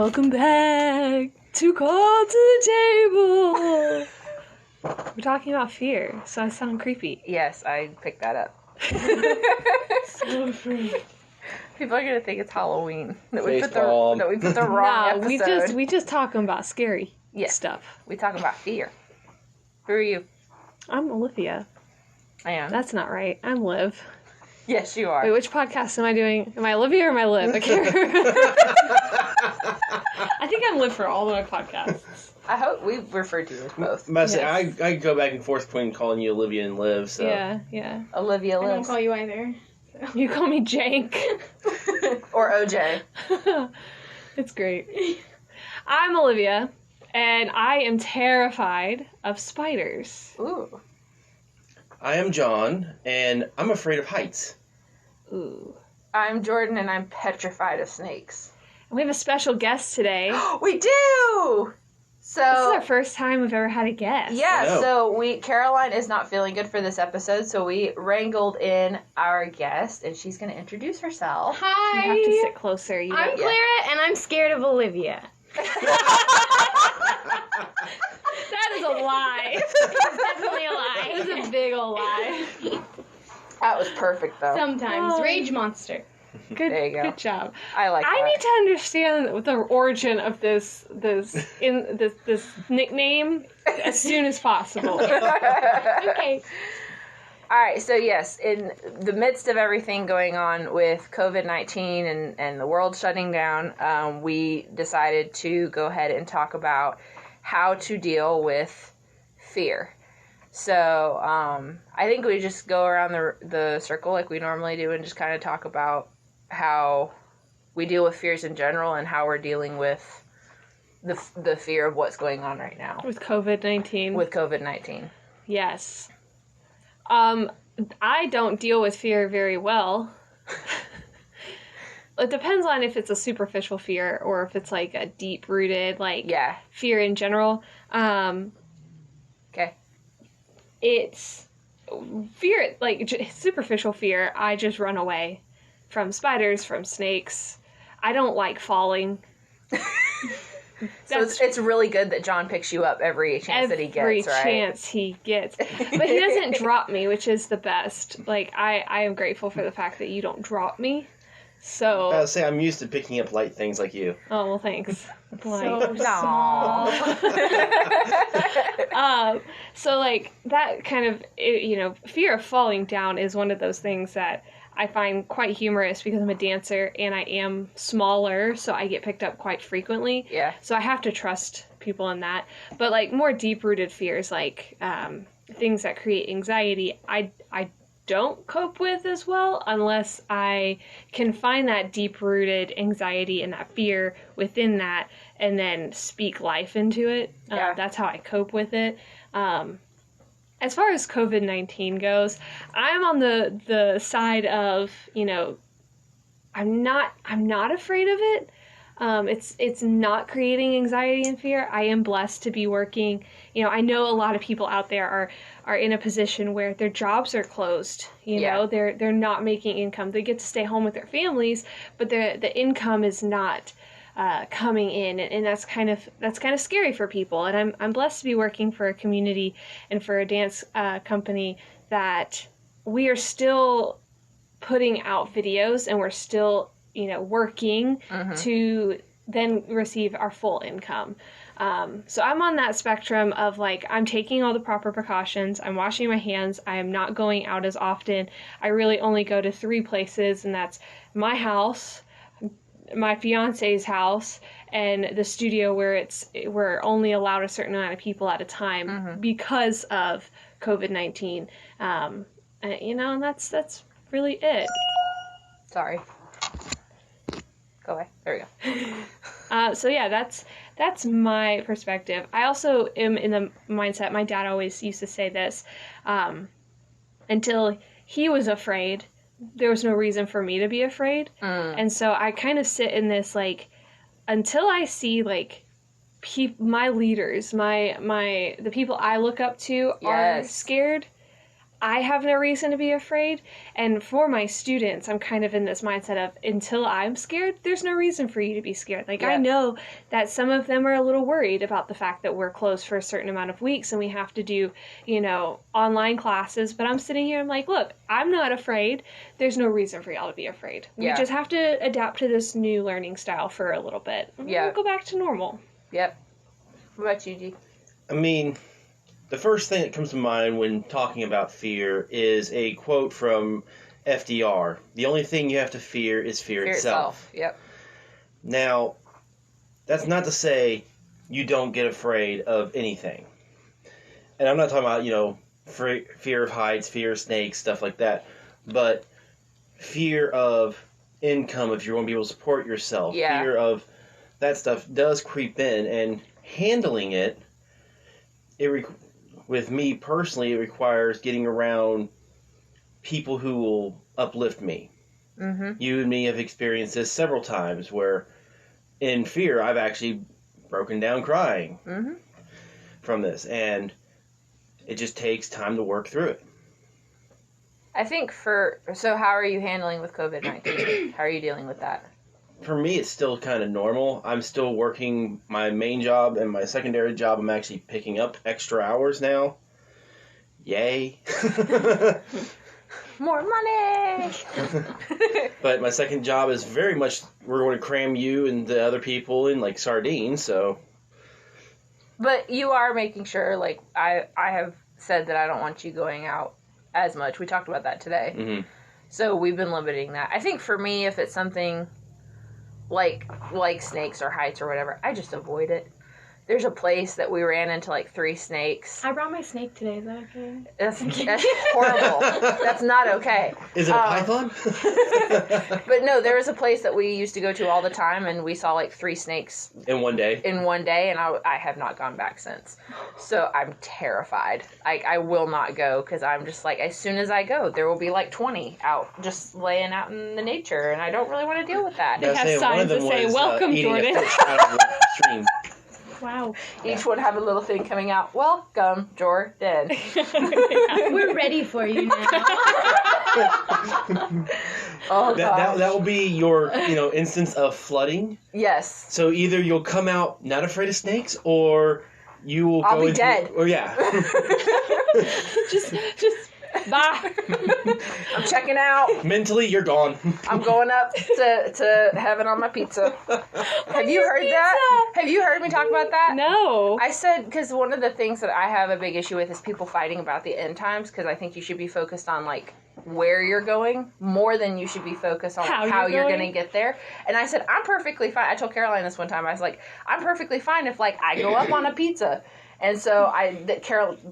Welcome back to Call to the Table. We're talking about fear, so I sound creepy. Yes, I picked that up. So afraid. People are gonna think it's Halloween. That we put Facepalm. the wrong episode. we just talking about scary stuff. We talking about fear. Who are you? I'm Olivia. I am. That's not right. I'm Liv. Yes, you are. Wait, which podcast am I doing? Am I Olivia or am I Liv? I can't remember. I think I'm Liv for all of my podcasts. I hope we've referred to you as both. I go back and forth between calling you Olivia and Liv, so. Yeah. Olivia I don't lives. call you either. So. You call me Jank. Or OJ. It's great. I'm Olivia, and I am terrified of spiders. Ooh. I am John, and I'm afraid of heights. Ooh. I'm Jordan, and I'm petrified of snakes. We have a special guest today. We do! So, This is our first time we've ever had a guest. yeah, so Caroline is not feeling good for this episode, so we wrangled in our guest, and she's going to introduce herself. Hi. You have to sit closer. I'm Clara, and I'm scared of Olivia. That is a lie. It's definitely a lie. That is a big ol' lie. That was perfect, though. Sometimes. Oh. Rage monster. Good, There you go. good job. I like I that. need to understand the origin of this nickname as soon as possible. Okay. All right, so yes, in the midst of everything going on with COVID-19 and the world shutting down, we decided to go ahead and talk about how to deal with fear. So I think we just go around the circle like we normally do and just kind of talk about how we deal with fears in general and how we're dealing with the fear of what's going on right now With COVID-19. with COVID-19. Yes. I don't deal with fear very well. It depends on if it's a superficial fear or if it's like a deep-rooted, fear in general. Okay. It's fear, superficial fear, I just run away from spiders, from snakes. I don't like falling. So it's really good that John picks you up every chance that he gets, right? Every chance he gets. But he doesn't drop me, which is the best. I am grateful for the fact that you don't drop me. So... I would say I'm used to picking up light things like you. Oh, well, thanks. So small. That kind of, fear of falling down is one of those things that I find quite humorous because I'm a dancer and I am smaller, so I get picked up quite frequently. Yeah. So I have to trust people in that. But more deep-rooted fears, things that create anxiety, I don't cope with as well unless I can find that deep-rooted anxiety and that fear within that and then speak life into it. Yeah. That's how I cope with it. As far as COVID-19 goes, I'm on the side of, I'm not afraid of it. It's not creating anxiety and fear. I am blessed to be working. I know a lot of people out there are in a position where their jobs are closed. They're not making income. They get to stay home with their families, but the income is not coming in, and that's kind of scary for people. And I'm blessed to be working for a community and for a dance company that we are still putting out videos and we're still working to then receive our full income. So I'm on that spectrum of I'm taking all the proper precautions. I'm washing my hands. I am not going out as often. I really only go to 3 places, and that's my house, my fiance's house, and the studio where we're only allowed a certain amount of people at a time because of COVID-19. And that's really it. Sorry. Go away. There we go. So yeah, that's my perspective. I also am in the mindset, my dad always used to say this, until he was afraid, there was no reason for me to be afraid. And so I kind of sit in this, until I see, my leaders, the people I look up to are scared, I have no reason to be afraid. And for my students, I'm kind of in this mindset of until I'm scared, there's no reason for you to be scared. Like, I know that some of them are a little worried about the fact that we're closed for a certain amount of weeks and we have to do, online classes. But I'm sitting here, I'm like, look, I'm not afraid. There's no reason for y'all to be afraid. We just have to adapt to this new learning style for a little bit. We'll go back to normal. Yep. What about you, G? I mean, the first thing that comes to mind when talking about fear is a quote from FDR. The only thing you have to fear is fear itself. Yep. Now, that's not to say you don't get afraid of anything. And I'm not talking about, fear of heights, fear of snakes, stuff like that. But fear of income, if you're going to be able to support yourself. Yeah. Fear of that stuff does creep in. And handling it, with me personally, it requires getting around people who will uplift me. Mm-hmm. You and me have experienced this several times where in fear I've actually broken down crying from this. And it just takes time to work through it. I think so how are you handling with COVID-19? How are you dealing with that? For me, it's still kind of normal. I'm still working my main job, and my secondary job, I'm actually picking up extra hours now. Yay. More money! But my second job is very much, we're going to cram you and the other people in like sardines, so. But you are making sure, like, I have said that I don't want you going out as much. We talked about that today. Mm-hmm. So we've been limiting that. I think for me, if it's something like snakes or heights or whatever, I just avoid it. There's a place that we ran into like 3 snakes. I brought my snake today. Is that okay? That's horrible. That's not okay. Is it a python? But no, there was a place that we used to go to all the time, and we saw like 3 snakes in one day, and I have not gone back since. So I'm terrified. I will not go because I'm just like, as soon as I go, there will be like 20 out just laying out in the nature, and I don't really want to deal with that. They have signs that say, "Welcome, Jordan." Wow. Each one have a little thing coming out. Welcome, Jordan. We're ready for you now. Oh, that will be your instance of flooding. Yes. So either you'll come out not afraid of snakes, or you will I'll be dead. Or yeah. just bye. I'm checking out. Mentally, you're gone. I'm going up to heaven on my pizza. Have you heard that? Have you heard me talk about that? No. I said, because one of the things that I have a big issue with is people fighting about the end times, because I think you should be focused on, like, where you're going more than you should be focused on how you're going to get there. And I said, I'm perfectly fine. I told Caroline this one time. I was like, I'm perfectly fine if, like, I go up on a pizza. And so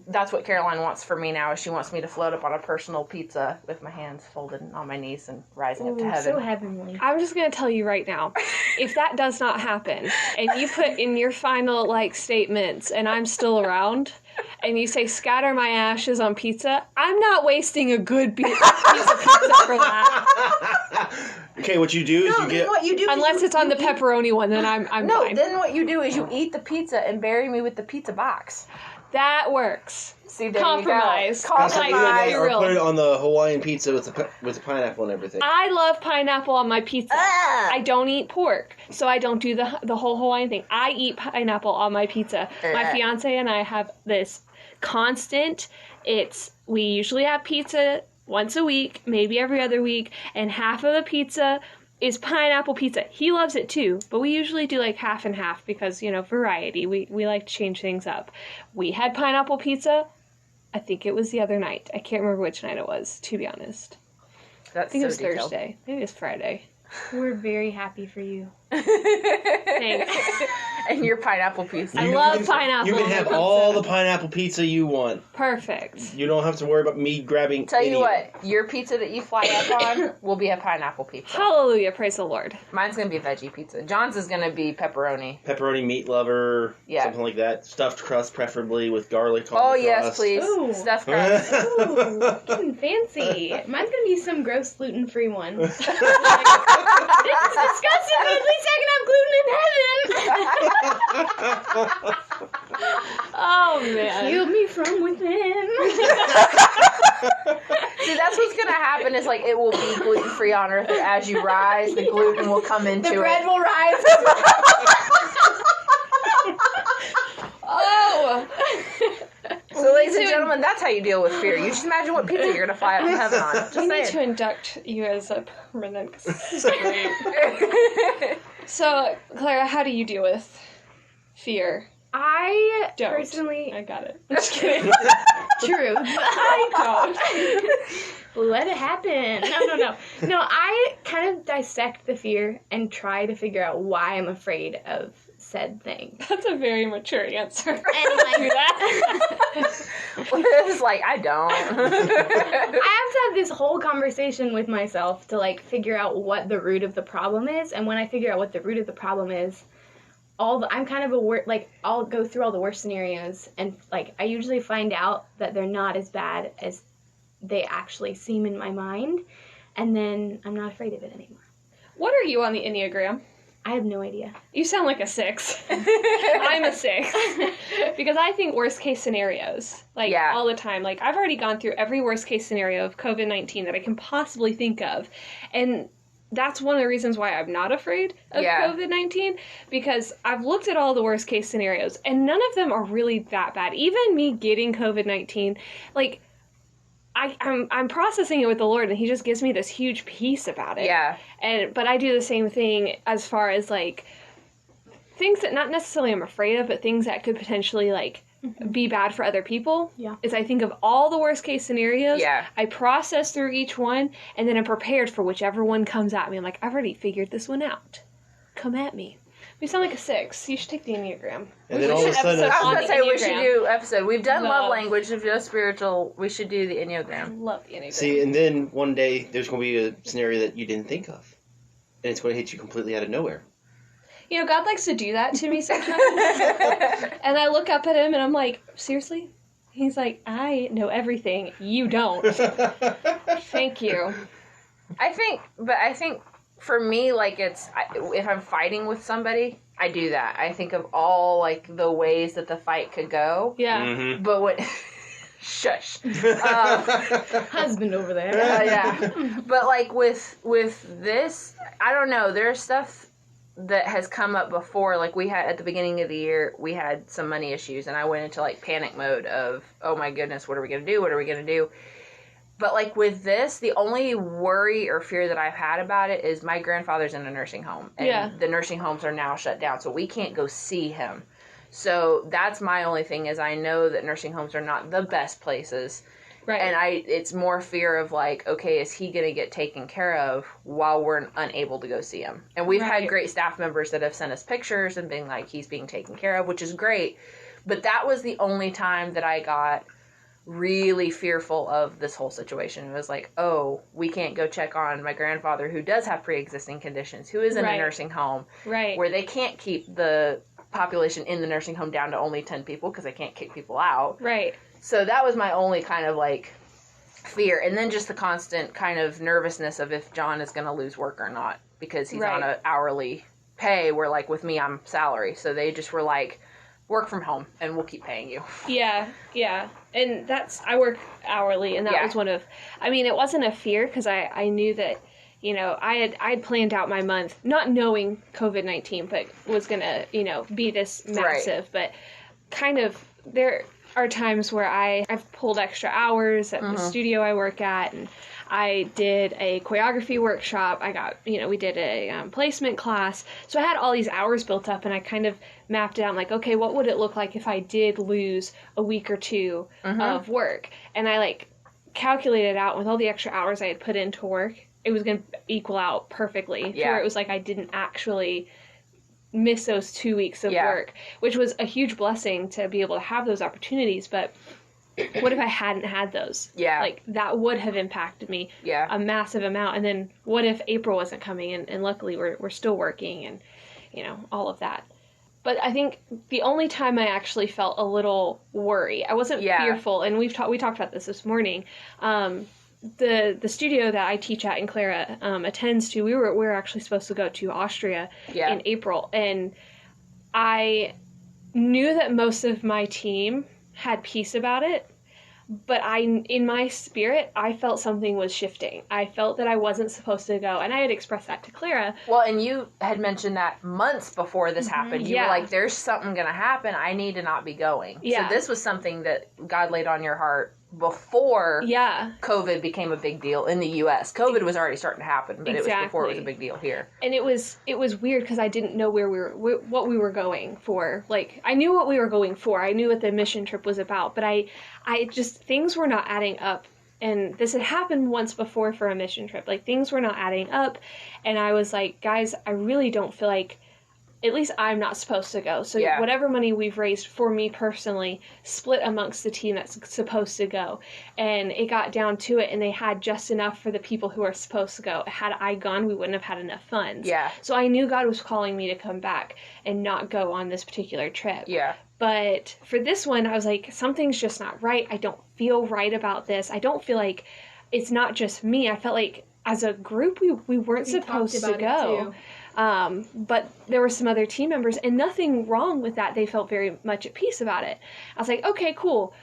that's what Caroline wants for me now, is she wants me to float up on a personal pizza with my hands folded on my knees and rising up to heaven. So heavenly. I'm just going to tell you right now, if that does not happen, and you put in your final, statements, and I'm still around, and you say, scatter my ashes on pizza, I'm not wasting a good piece of pizza for that. Okay, what you do is you get... What you do unless it's on the pepperoni one, then I'm fine. Then what you do is you eat the pizza and bury me with the pizza box. That works. See, there Compromise. you go. Compromise. Or put it on the Hawaiian pizza with the pineapple and everything. I love pineapple on my pizza. I don't eat pork, so I don't do the whole Hawaiian thing. I eat pineapple on my pizza. My fiance and I have this constant, we usually have pizza once a week, maybe every other week, and half of the pizza is pineapple pizza. He loves it too, but we usually do like half and half because, variety. We like to change things up. We had pineapple pizza, I think it was the other night. I can't remember which night it was, to be honest. That's I think it was detailed. Thursday. Maybe it was Friday. We're very happy for you. Thanks. And your pineapple pizza. I love pineapple. You can have all the pineapple pizza you want. Perfect. You don't have to worry about me grabbing Tell you what, your pizza that you fly up on will be a pineapple pizza. Hallelujah, praise the Lord. Mine's going to be a veggie pizza. John's is going to be pepperoni. Pepperoni meat lover, something like that. Stuffed crust, preferably with garlic on the crust. Yes, please. Ooh. Stuffed crust. Ooh, getting fancy. Mine's gonna be some gross gluten-free one. This is disgusting, but at least I can have gluten in heaven. Oh, man. Heal me from within. See, that's what's going to happen is, like, it will be gluten-free on Earth. And as you rise, the gluten will come into The bread it. will rise. Oh. So, ladies and gentlemen, that's how you deal with fear. You just imagine what pizza you're going to fly up to heaven on. Just We need to saying. induct you as a permanent. So, Clara, how do you deal with fear? I Don't. personally... I got it. I'm just kidding. Truth. I don't. Let it happen. No. No, I kind of dissect the fear and try to figure out why I'm afraid of said thing. That's a very mature answer. And like Do that. It's like, I don't. I have to have this whole conversation with myself to like figure out what the root of the problem is, and when I figure out what the root of the problem is, I'm kind of I'll go through all the worst scenarios, and like I usually find out that they're not as bad as they actually seem in my mind, and then I'm not afraid of it anymore. What are you on the Enneagram? I have no idea. You sound like a 6. I'm a 6. Because I think worst case scenarios. Like, Yeah. all the time. Like, I've already gone through every worst case scenario of COVID-19 that I can possibly think of. And that's one of the reasons why I'm not afraid of COVID-19. Because I've looked at all the worst case scenarios, and none of them are really that bad. Even me getting COVID-19, like, I'm processing it with the Lord, and He just gives me this huge peace about it. Yeah. But I do the same thing as far as like things that not necessarily I'm afraid of, but things that could potentially like be bad for other people. Yeah. Is I think of all the worst case scenarios. Yeah. I process through each one, and then I'm prepared for whichever one comes at me. I'm like, I've already figured this one out. Come at me. You sound like a 6. You should take the Enneagram. And then all of a sudden, I was on going to the say we should Enneagram. do episode. We've done love Love. language. If you're spiritual, we should do the I Enneagram. love the Enneagram. see, and then one day there's going to be a scenario that you didn't think of, and it's going to hit you completely out of nowhere. You know, God likes to do that to me sometimes. And I look up at Him and I'm like, seriously? He's like, I know everything. You don't. Thank you. I think for me, like, if I'm fighting with somebody, I do that. I think of all, like, the ways that the fight could go. Yeah. Mm-hmm. But what... Shush. Husband over there. Yeah. But, like, with this, I don't know. There's stuff that has come up before. Like, we had, at the beginning of the year, we had some money issues, and I went into, like, panic mode of, oh, my goodness, what are we going to do? What are we going to do? But, like, with this, the only worry or fear that I've had about it is my grandfather's in a nursing home. And the nursing homes are now shut down, so we can't go see him. So that's my only thing is I know that nursing homes are not the best places. Right. And it's more fear of, like, okay, is he going to get taken care of while we're unable to go see him? And we've had great staff members that have sent us pictures and been like, he's being taken care of, which is great. But that was the only time that I got really fearful of this whole situation. It was like, oh, we can't go check on my grandfather who does have pre-existing conditions, who is in a nursing home, where they can't keep the population in the nursing home down to only 10 people because they can't kick people out. Right. So that was my only kind of, like, fear. And then just the constant kind of nervousness of if John is going to lose work or not because he's on an hourly pay, where, like, with me, I'm salary. So they just were like, work from home and we'll keep paying you. Yeah, yeah. And I work hourly, and that was one of, I mean, it wasn't a fear because I knew that, you know, I'd planned out my month, not knowing COVID-19, but was going to, you know, be this massive. But kind of, there are times where I've pulled extra hours at the studio I work at, and I did a choreography workshop. I got, you know, we did a placement class. So I had all these hours built up, and I kind of mapped it out. I'm like, okay, what would it look like if I did lose a week or two of work? And I, like, calculated out with all the extra hours I had put into work, it was going to equal out perfectly. Yeah. Where it was like I didn't actually miss those 2 weeks of work, which was a huge blessing to be able to have those opportunities. But what if I hadn't had those? Yeah. Like, that would have impacted me a massive amount. And then what if April wasn't coming? And luckily we're still working and, you know, all of that. But I think the only time I actually felt a little worry, I wasn't fearful, and we talked about this morning. The studio that I teach at and Clara attends to, we were actually supposed to go to Austria in April, and I knew that most of my team had peace about it. but in my spirit, I felt something was shifting. I felt that I wasn't supposed to go, and I had expressed that to Clara. Well, and you had mentioned that months before this happened. You were like, there's something going to happen. I need to not be going. Yeah. So this was something that God laid on your heart before COVID became a big deal in the U.S. COVID was already starting to happen, but it was before it was a big deal here. And it was weird because I didn't know what we were going for. Like, I knew what we were going for. I knew what the mission trip was about, but I just, things were not adding up. And this had happened once before for a mission trip. Like, things were not adding up. And I was like, guys, I really don't feel like, at least I'm not supposed to go. So whatever money we've raised for me personally, split amongst the team that's supposed to go. And it got down to it, and they had just enough for the people who are supposed to go. Had I gone, we wouldn't have had enough funds. Yeah. So I knew God was calling me to come back and not go on this particular trip. Yeah. But for this one, I was like, something's just not right. I don't feel right about this. I don't feel like it's not just me. I felt like as a group, we weren't supposed to go. But there were some other team members, and nothing wrong with that. They felt very much at peace about it. I was like, okay, cool.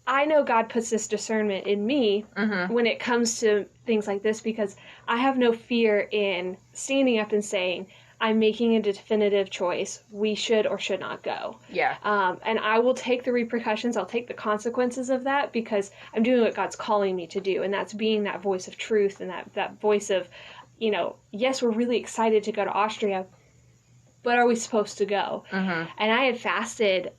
I know God puts this discernment in me when it comes to things like this, because I have no fear in standing up and saying, I'm making a definitive choice. We should or should not go. Yeah. And I will take the repercussions. I'll take the consequences of that, because I'm doing what God's calling me to do. And that's being that voice of truth, and that voice of, you know, yes, we're really excited to go to Austria, but are we supposed to go? And I had fasted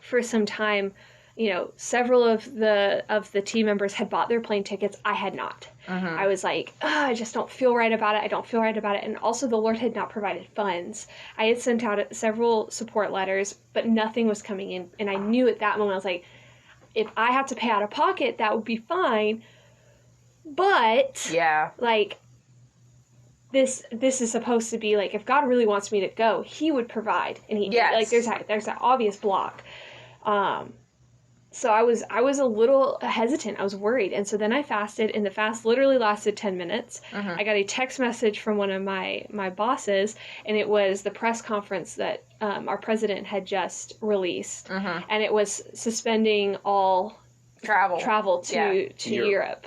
for some time. You know, several of the team members had bought their plane tickets. I had not. I was like, I just don't feel right about it. I don't feel right about it. And also, the Lord had not provided funds. I had sent out several support letters, but nothing was coming in. And I knew at that moment, I was like, if I have to pay out of pocket, that would be fine. But like, this is supposed to be like, if God really wants me to go, He would provide, and He did. Like, there's that obvious block. So I was a little hesitant. I was worried, and so then I fasted, and the fast literally lasted 10 minutes. I got a text message from one of my bosses, and it was the press conference that our president had just released, and it was suspending all travel to Europe.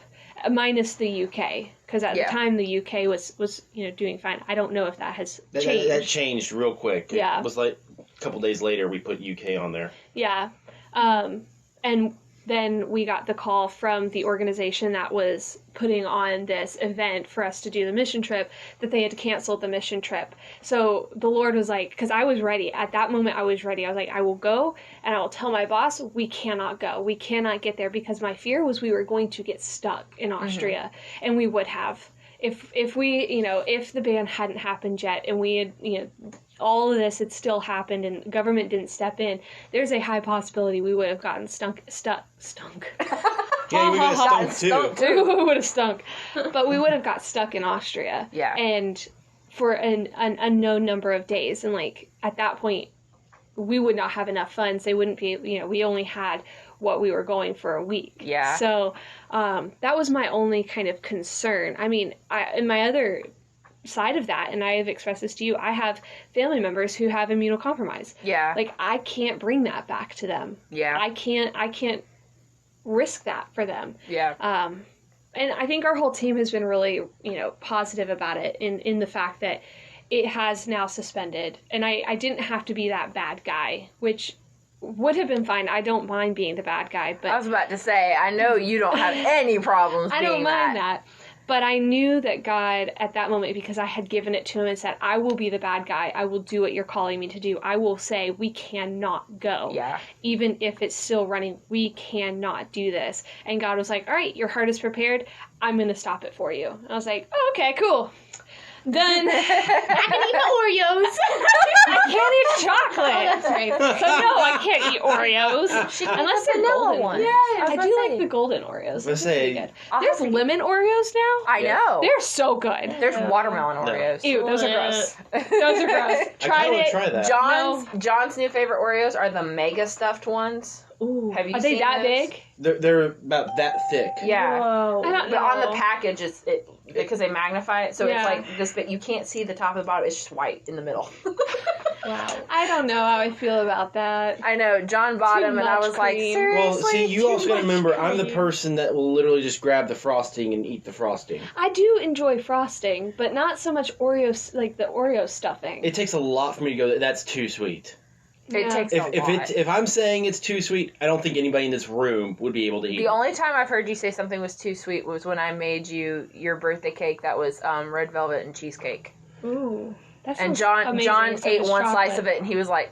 Minus the UK, because at the time the UK was doing fine. I don't know if that has changed. That changed real quick. Yeah. It was like a couple days later we put UK on there. Yeah. And then we got the call from the organization that was putting on this event for us to do the mission trip, that they had canceled the mission trip. So the Lord was like, because I was ready. At that moment, I was ready. I was like, I will go, and I will tell my boss, we cannot go. We cannot get there, because my fear was we were going to get stuck in Austria, and we would have. If we, if the ban hadn't happened yet, and we had, all of this had still happened and government didn't step in, there's a high possibility we would have gotten stunk. Yeah, you would have stunk too. We would have stunk. But we would have got stuck in Austria. Yeah. And for an unknown number of days. And, like, at that point, we would not have enough funds. They wouldn't be, we only had what we were going for a week. Yeah. So that was my only kind of concern. I mean, in my other side of that, and I have expressed this to you, I have family members who have immunocompromised. Yeah. Like, I can't bring that back to them. Yeah. I can't risk that for them. Yeah. And I think our whole team has been really, positive about it in the fact that it has now suspended. And I didn't have to be that bad guy, which would have been fine. I don't mind being the bad guy, but I was about to say, I know you don't have any problems being I don't mind that. But I knew that God, at that moment, because I had given it to Him and said, I will be the bad guy. I will do what you're calling me to do. I will say, we cannot go. Yeah. Even if it's still running, we cannot do this. And God was like, all right, your heart is prepared. I'm going to stop it for you. And I was like, oh, okay, cool. Then I can eat Oreos. I can't eat chocolate. Oh, that's right. So no, I can't eat Oreos unless they're golden ones. Yeah, I do say. like the golden Oreos. Let's say good. There's lemon Oreos now. I know. They're so good. There's watermelon Oreos. Ew, those are gross. Those are gross. I Tried want it. to try that. John's new favorite Oreos are the mega stuffed ones. Ooh. Have you Are seen they that those? big? They're about that thick. Yeah. Whoa. I don't But on the know. package, it's because they magnify it, so Yeah. it's like this bit. You can't see the top and the bottom. It's just white in the middle. Wow. I don't know how I feel about that. I know. John bought Too them, and I much was like, cream. seriously? Well, see, you too also got to much remember, I'm the cream. person that will literally just grab the frosting and eat the frosting. I do enjoy frosting, but not so much Oreo, like the Oreo stuffing. It takes a lot for me to go, that's too sweet. It Yeah. takes If a lot. if I'm saying it's too sweet, I don't think anybody in this room would be able to eat The it. only time I've heard you say something was too sweet was when I made you your birthday cake that was red velvet and cheesecake. Ooh, that And sounds amazing, John except ate it's one slice chocolate. of it and he was like,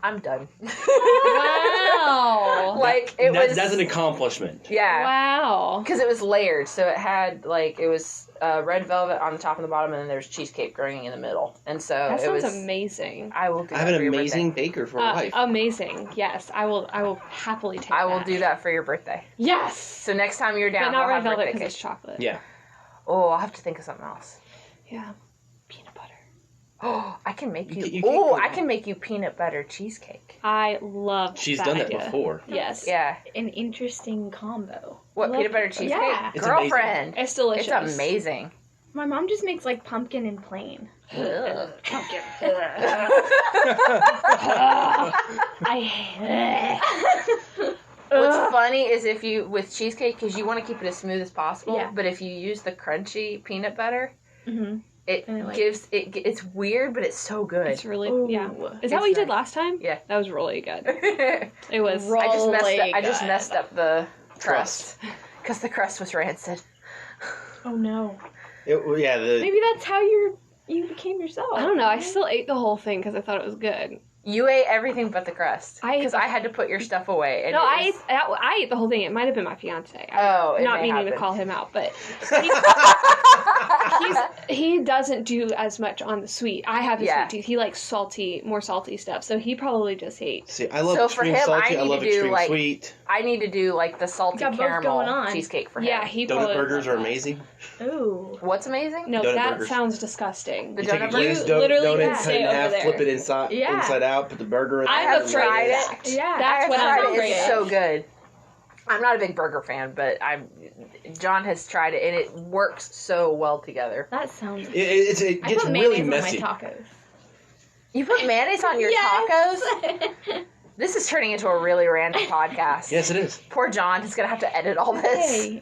I'm done. Wow. Like it was That's an accomplishment. yeah. Wow. Because it was layered, so it had it was red velvet on the top and the bottom, and then there's cheesecake growing in the middle, and so That it sounds was. amazing. I will do. I have that an for your amazing birthday. baker for life. Amazing. Yes, I will. I will happily take. I will that. do that for your birthday. Yes. So next time you're But down, not we'll red have velvet birthday because it's cake. chocolate. Yeah. Oh, I'll have to think of something else. Yeah. Peanut butter. Oh, I can make you. You Oh, can't- I can make you peanut butter cheesecake. I love. She's that done that idea. before. Yes. Yeah. An interesting combo. What love peanut butter it. cheesecake? Yeah. It's Girlfriend. It's delicious. It's amazing. My mom just makes like pumpkin and plain. Ugh. What's funny is if you with cheesecake because you want to keep it as smooth as possible. Yeah. But if you use the crunchy peanut butter, Mm-hmm. it And it, like- gives it. It's weird, but it's so good. It's really yeah. Ooh. Is It's that what you did nice. last time? Yeah. That was really good. I It was. just messed up the crust because the crust was rancid. Oh no. Yeah, Maybe that's how you became yourself. I don't know. I still ate the whole thing because I thought it was good. You ate everything but the crust I ate because the- I had to put your stuff away. And No, it I was- ate the whole thing. It might have been my fiance. Oh, it not may meaning to have call been. him out, but he doesn't do as much on the sweet. I have the Yeah. sweet tooth. He likes more salty stuff. So he probably just ate. See, I love So for extreme him, salty. I I need love to do, extreme like- sweet. I need to do like the salty Got both caramel going on. cheesecake for him. Yeah, he Donut probably burgers are loved that. amazing. Ooh. What's amazing? No, Donut that burgers. sounds disgusting. The You take a donut glazed burgers? Literally donut, can cut stay it in over half, there. flip it inside Yeah. inside out, put the burger in I'm there. I've afraid of tried that. it. Yeah. That's I've what I'm tried it. afraid It's of. so good. I'm not a big burger fan, but John has tried it and it works so well together. That sounds. It I gets put really mayonnaise messy. on my tacos. You put mayonnaise on your tacos? This is turning into a really random podcast. Yes, it is. Poor John is gonna have to edit all this. Hey,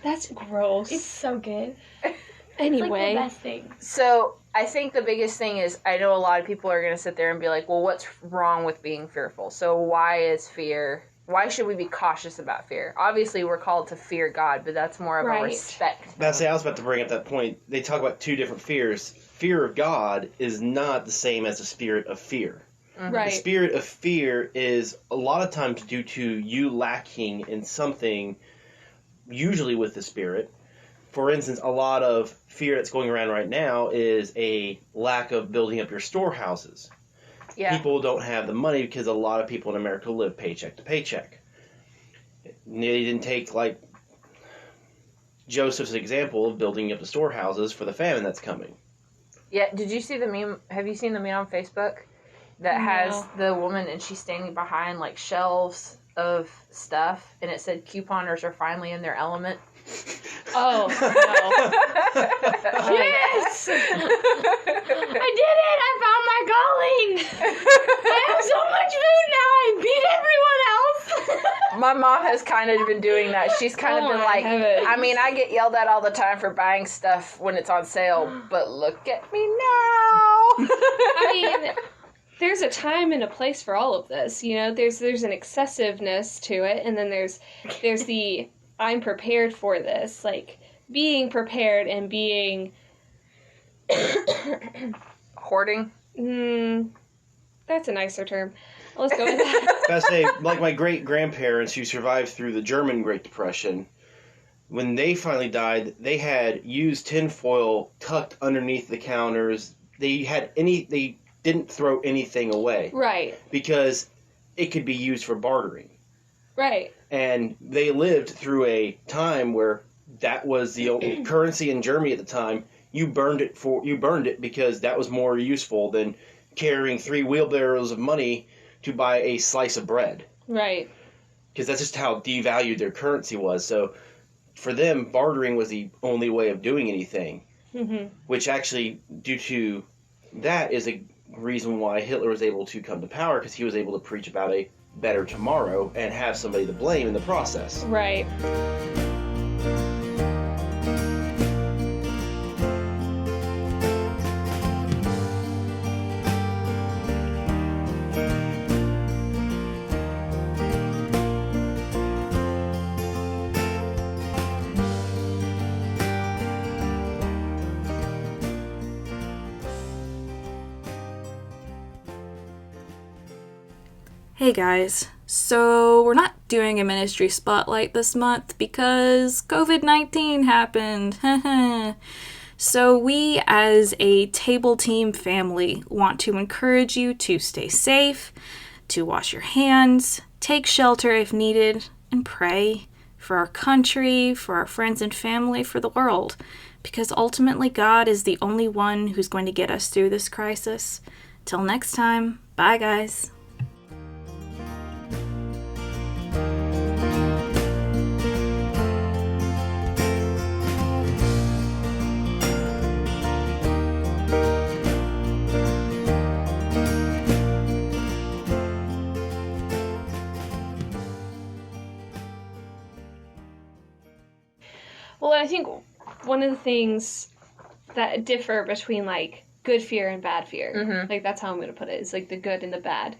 That's gross. it's so good. It's anyway, like the best thing. So I think the biggest thing is I know a lot of people are gonna sit there and be like, well, what's wrong with being fearful? So why should we be cautious about fear? Obviously we're called to fear God, but that's more of a Right. respect. I was about to bring up that point. They talk about two different fears. Fear of God is not the same as the spirit of fear. The right? spirit of fear is a lot of times due to you lacking in something, usually with the spirit. For instance, a lot of fear that's going around right now is a lack of building up your storehouses. Yeah. People don't have the money because a lot of people in America live paycheck to paycheck. They didn't take, like, Joseph's example of building up the storehouses for the famine that's coming. Yeah, did you see the meme? Have you seen the meme on Facebook that has the woman and she's standing behind like shelves of stuff and it said couponers are finally in their element? Oh no! Yes! I did it! I found my calling! I have so much food now! I beat everyone else! My mom has kind of been doing that. She's kind of Oh been my like, heavens. I mean, I get yelled at all the time for buying stuff when it's on sale, but look at me now. I mean, there's a time and a place for all of this. You know, there's an excessiveness to it, and then there's the I'm prepared for this, like being prepared and being Hoarding. That's a nicer term. Let's go with that. I say, like my great-grandparents who survived through the German Great Depression, when they finally died, they had used tinfoil tucked underneath the counters. They didn't throw anything away Right, because it could be used for bartering. right. And they lived through a time where that was the only currency in Germany at the time. You burned it because that was more useful than carrying 3 wheelbarrows of money to buy a slice of bread. Right. because that's just how devalued their currency was. So for them, bartering was the only way of doing anything, which actually, due to that, is a reason why Hitler was able to come to power, because he was able to preach about a better tomorrow and have somebody to blame in the process. Right. Hey guys, so we're not doing a ministry spotlight this month because COVID-19 happened. So we as a table team family want to encourage you to stay safe, to wash your hands, take shelter if needed, and pray for our country, for our friends and family, for the world. Because ultimately God is the only one who's going to get us through this crisis. Till next time, bye guys. Well, I think one of the things that differ between, like, good fear and bad fear, like, that's how I'm going to put it, is, like, the good and the bad.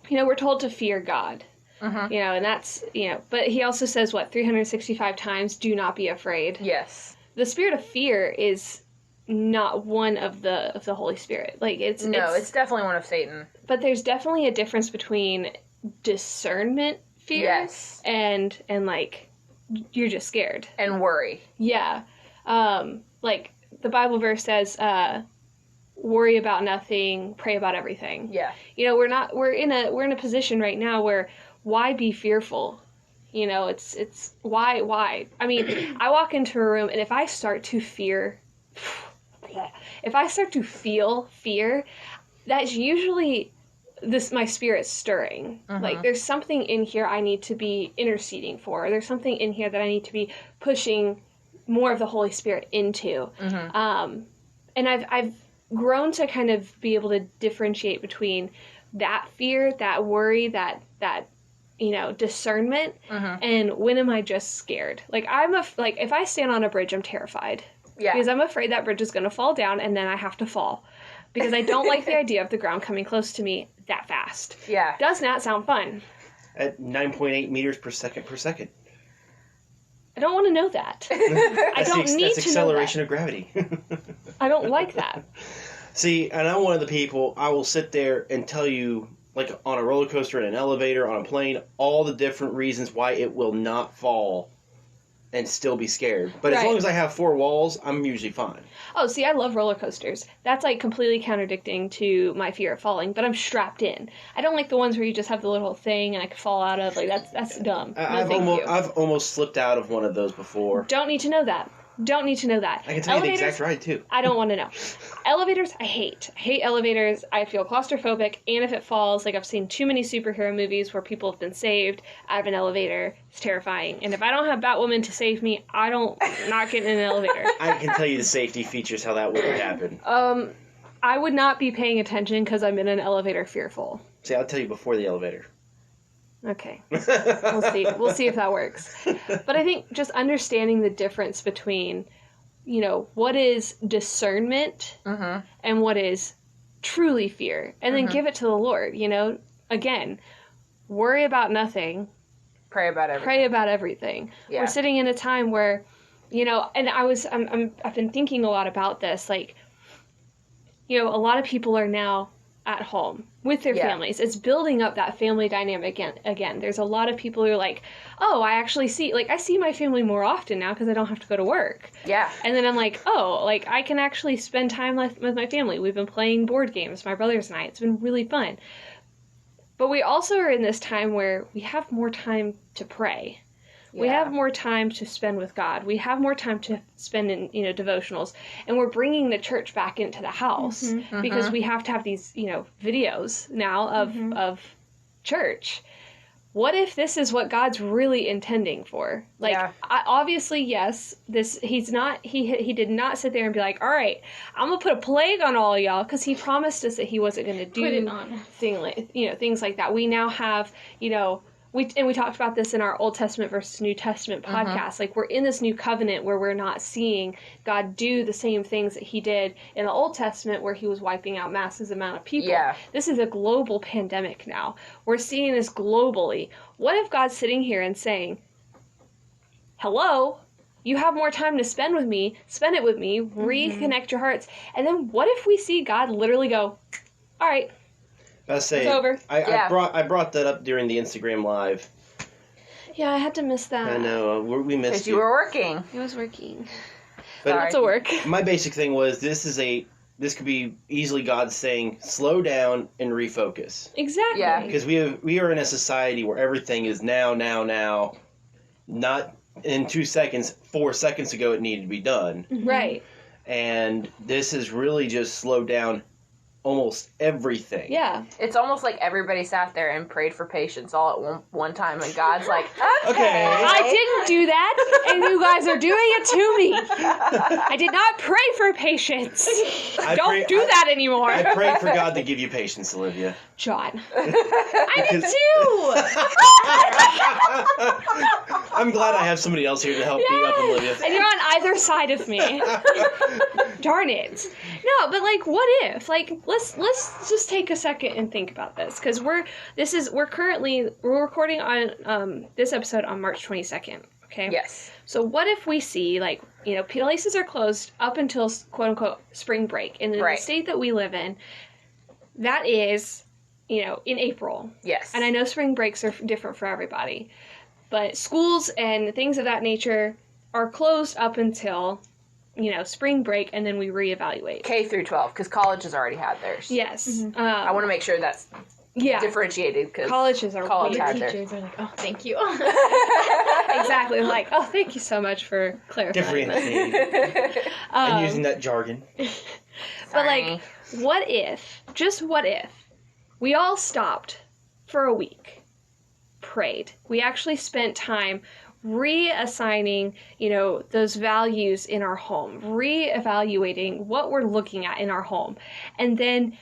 You know, we're told to fear God, you know, and that's, you know, but he also says, 365 times, do not be afraid. Yes. The spirit of fear is not one of the Holy Spirit. Like, it's definitely one of Satan. But there's definitely a difference between discernment fear and like, you're just scared. And worry. Yeah. Like, the Bible verse says, worry about nothing, pray about everything. Yeah. You know, we're in a position right now where, why be fearful? You know, it's why? I mean, I walk into a room, and if I start to feel fear, that's usually my spirit stirring. Like, there's something in here I need to be interceding for. There's something in here that I need to be pushing more of the Holy Spirit into. And I've grown to kind of be able to differentiate between that fear, that worry, that you know, discernment, and when am I just scared? Like, if I stand on a bridge, I'm terrified. Yeah. Because I'm afraid that bridge is going to fall down, and then I have to fall. Because I don't like the idea of the ground coming close to me that fast. Yeah. Does not sound fun. At 9.8 meters per second. I don't want to know that. I don't need to know that. That's acceleration of gravity. I don't like that. See, and I'm one of the people, I will sit there and tell you, like on a roller coaster, in an elevator, on a plane, all the different reasons why it will not fall and still be scared. But as long as I have four walls, I'm usually fine. Oh, see, I love roller coasters. That's, like, completely contradicting to my fear of falling, but I'm strapped in. I don't like the ones where you just have the little thing and I could fall out of. Like, that's dumb. I've almost slipped out of one of those before. Don't need to know that. Don't need to know that. I can tell you the exact ride, too. I don't want to know. Elevators, I hate. I hate elevators. I feel claustrophobic, and if it falls, like, I've seen too many superhero movies where people have been saved out of an elevator. It's terrifying. And if I don't have Batwoman to save me, I'm not getting in an elevator. I can tell you the safety features, how that would happen. I would not be paying attention because I'm in an elevator fearful. See, I'll tell you before the elevator. Okay. We'll see. We'll see if that works. But I think just understanding the difference between, you know, what is discernment and what is truly fear. And then give it to the Lord, you know. Again, worry about nothing. Pray about everything. Pray about everything. Yeah. We're sitting in a time where, you know, and I've been thinking a lot about this. Like, you know, a lot of people are now at home with their families. It's building up that family dynamic again. There's a lot of people who are like, oh, I see my family more often now because I don't have to go to work. Yeah. And then I'm like, oh, like, I can actually spend time with my family. We've been playing board games, my brothers and I. It's been really fun. But we also are in this time where we have more time to pray. Yeah. We have more time to spend with God. We have more time to spend in, you know, devotionals. And we're bringing the church back into the house because we have to have these, you know, videos now of church. what if this is what God's really intending for? Like, obviously, yes, he did not sit there and be like, all right, I'm going to put a plague on all y'all, because he promised us that he wasn't going to do things like that. We now have, we talked about this in our Old Testament versus New Testament podcast. Like, we're in this new covenant where we're not seeing God do the same things that he did in the Old Testament, where he was wiping out massive amount of people. Yeah. This is a global pandemic now. We're seeing this globally. What if God's sitting here and saying, hello, you have more time to spend it with me, reconnect your hearts. And then what if we see God literally go, all right, it's over. I brought that up during the Instagram Live. Yeah, I had to miss that. I know, we missed because you were working. It was working. But lots of work. My basic thing was this could be easily God saying, slow down and refocus. Exactly. Yeah. Because we are in a society where everything is now. Not in 2 seconds. 4 seconds ago it needed to be done. Right. And this has really just slowed down almost everything. Yeah. It's almost like everybody sat there and prayed for patience all at one time, and God's like, okay. I didn't do that, and you guys are doing it to me. I did not pray for patience. Don't do that anymore. I prayed for God to give you patience, Olivia. John. I did too! I'm glad I have somebody else here to help me up, Olivia. And you're on either side of me. Darn it. No, but like, what if? Like, let's just take a second and think about this, because we're recording on this episode on March 22nd. Okay. Yes. So what if we see, like, places are closed up until quote unquote spring break, and in the state that we live in, that is, in April. Yes. And I know spring breaks are different for everybody, but schools and things of that nature are closed up until, spring break, and then we reevaluate. K through 12, because college has already had theirs. Yes. Mm-hmm. I want to make sure that's differentiated, because college had teachers are like, oh, thank you. Exactly. Like, oh, thank you so much for clarifying that. And using that jargon. But like, what if we all stopped for a week, prayed. We actually spent time reassigning, those values in our home, reevaluating what we're looking at in our home, and then,